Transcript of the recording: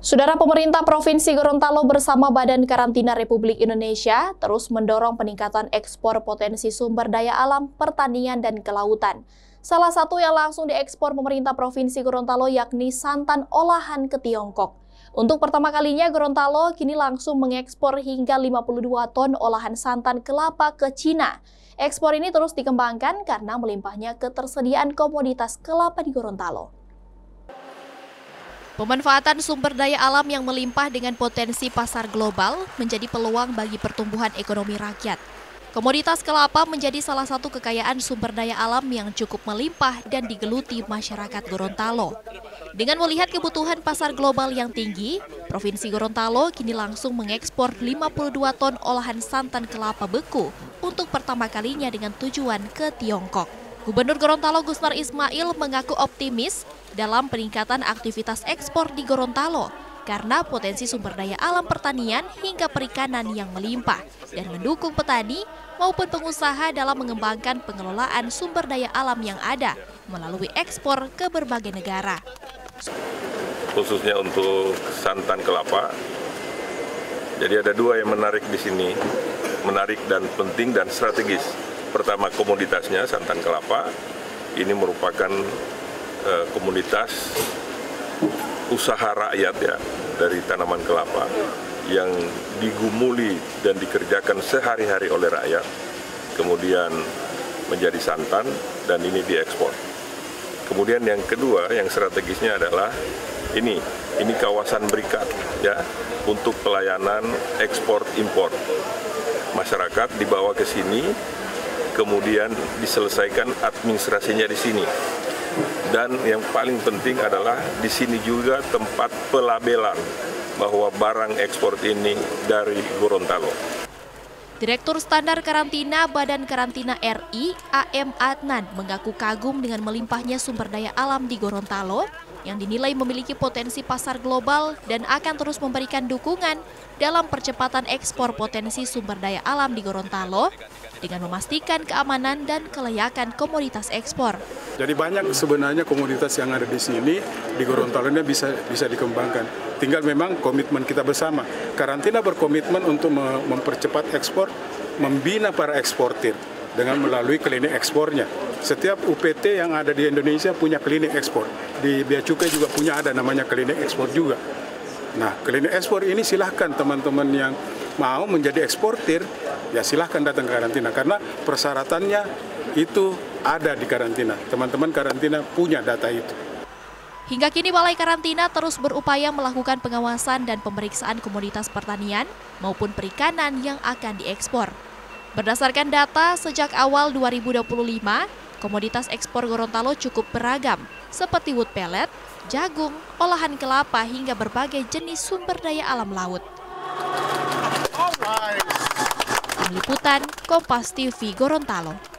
Saudara, pemerintah Provinsi Gorontalo bersama Badan Karantina Republik Indonesia terus mendorong peningkatan ekspor potensi sumber daya alam, pertanian, dan kelautan. Salah satu yang langsung diekspor pemerintah Provinsi Gorontalo yakni santan olahan ke Tiongkok. Untuk pertama kalinya, Gorontalo kini langsung mengekspor hingga 52 ton olahan santan kelapa ke Cina. Ekspor ini terus dikembangkan karena melimpahnya ketersediaan komoditas kelapa di Gorontalo. Pemanfaatan sumber daya alam yang melimpah dengan potensi pasar global menjadi peluang bagi pertumbuhan ekonomi rakyat. Komoditas kelapa menjadi salah satu kekayaan sumber daya alam yang cukup melimpah dan digeluti masyarakat Gorontalo. Dengan melihat kebutuhan pasar global yang tinggi, Provinsi Gorontalo kini langsung mengekspor 52 ton olahan santan kelapa beku untuk pertama kalinya dengan tujuan ke Tiongkok. Gubernur Gorontalo Gusnar Ismail mengaku optimis dalam peningkatan aktivitas ekspor di Gorontalo karena potensi sumber daya alam pertanian hingga perikanan yang melimpah dan mendukung petani maupun pengusaha dalam mengembangkan pengelolaan sumber daya alam yang ada melalui ekspor ke berbagai negara. Khususnya untuk santan kelapa, jadi ada dua yang menarik di sini, menarik dan penting dan strategis. Pertama, komoditasnya santan kelapa, ini merupakan komoditas usaha rakyat ya dari tanaman kelapa yang digumuli dan dikerjakan sehari-hari oleh rakyat, kemudian menjadi santan dan ini diekspor. Kemudian yang kedua, yang strategisnya adalah ini kawasan berikat ya untuk pelayanan ekspor impor. Masyarakat dibawa ke sini, kemudian diselesaikan administrasinya di sini. Dan yang paling penting adalah di sini juga tempat pelabelan bahwa barang ekspor ini dari Gorontalo. Direktur Standar Karantina Badan Karantina RI, AM Adnan, mengaku kagum dengan melimpahnya sumber daya alam di Gorontalo yang dinilai memiliki potensi pasar global dan akan terus memberikan dukungan dalam percepatan ekspor potensi sumber daya alam di Gorontalo dengan memastikan keamanan dan kelayakan komoditas ekspor. Jadi banyak sebenarnya komoditas yang ada di sini, di Gorontalo ini bisa dikembangkan. Tinggal memang komitmen kita bersama. Karantina berkomitmen untuk mempercepat ekspor, membina para eksportir dengan melalui klinik ekspornya. Setiap UPT yang ada di Indonesia punya klinik ekspor. Di Bea Cukai juga punya ada namanya klinik ekspor juga. Nah, klinik ekspor ini silahkan teman-teman yang mau menjadi eksportir, ya silahkan datang ke karantina karena persyaratannya itu ada di karantina. Teman-teman karantina punya data itu. Hingga kini Balai Karantina terus berupaya melakukan pengawasan dan pemeriksaan komoditas pertanian maupun perikanan yang akan diekspor. Berdasarkan data, sejak awal 2025, komoditas ekspor Gorontalo cukup beragam, seperti wood pellet, jagung, olahan kelapa, hingga berbagai jenis sumber daya alam laut. Tim Liputan, Kompas TV, Gorontalo.